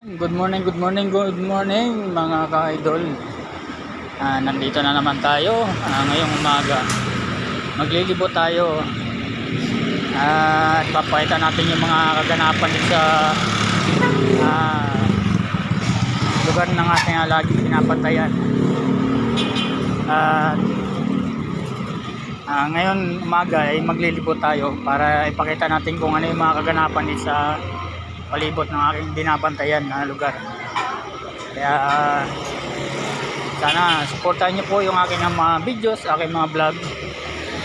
Good morning, good morning, good morning mga ka-idol. Nandito na naman tayo ngayong umaga. Maglilibot tayo at papakita natin yung mga kaganapan dito sa lugar ng ating lagi pinapantayan. At ngayon umaga ay maglilibot tayo para ipakita natin kung ano yung mga kaganapan dito sa palibot ng aking binabantayan na lugar. Kaya sana supportahan niyo po yung aking mga videos, aking mga vlog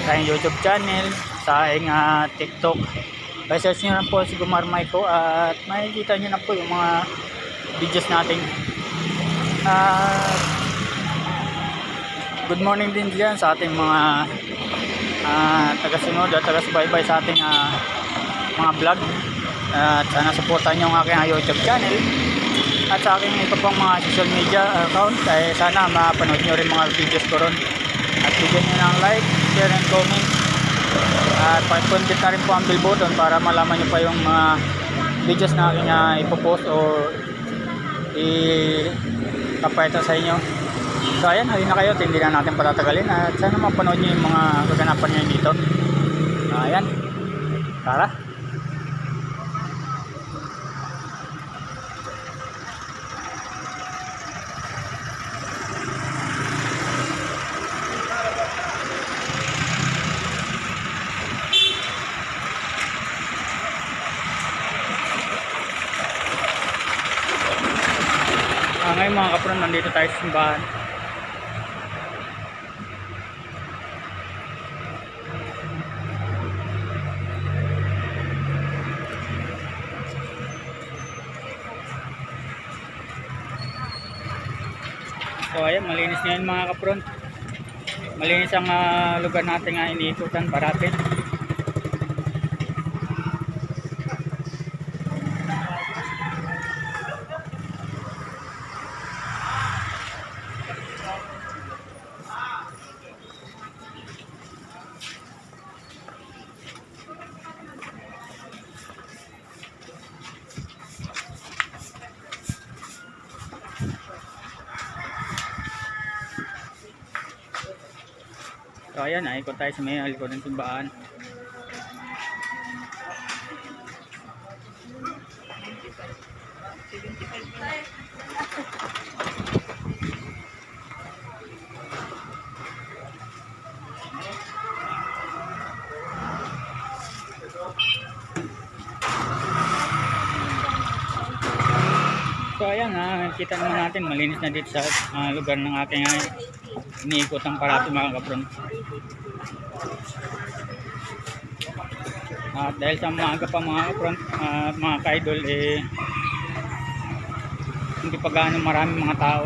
sa aking YouTube channel, sa aking TikTok. I-search niyo lang po si Gumar Maiko at makikita niyo na po yung mga videos natin. Good morning din dyan sa ating mga taga-sunod at taga-subaybay sa ating mga vlog. At sana supportan nyo ang aking YouTube channel at sa aking iba pang mga social media account. Sana mapanood nyo rin mga videos ko ron at bigyan nyo ng like, share and comment at pakipundit na rin po ang bell button para malaman nyo pa yung mga videos na aking ipopost o ipapakita sa inyo. So ayan, halina kayo, hindi na natin patatagalin at sana mapanood nyo yung mga kaganapan nyo dito. Ayan, tara. Ngayon mga kapron, nandito tayo sa simbahan. So ayan, malinis na yun mga kapron. Malinis ang lugar natin nga iniikutan parati. So ayan, ikot tayo sa may likod ng simbahan. So ayan, kita naman natin malinis na dito sa lugar ng ating iniikot ang parati mga kapron. At dahil sa maaga pa mga kapron, mga ka-idol, hindi pa gaano maraming mga tao.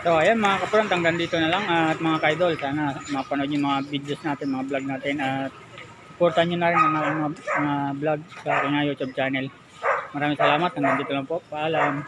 So ayan mga kapron, hanggang dito na lang at mga ka-idol, sana mapanood yung mga videos natin, mga vlog natin at supportan nyo na rin ang mga vlog sa aking YouTube channel. Maraming salamat, hanggang dito lang po, paalam.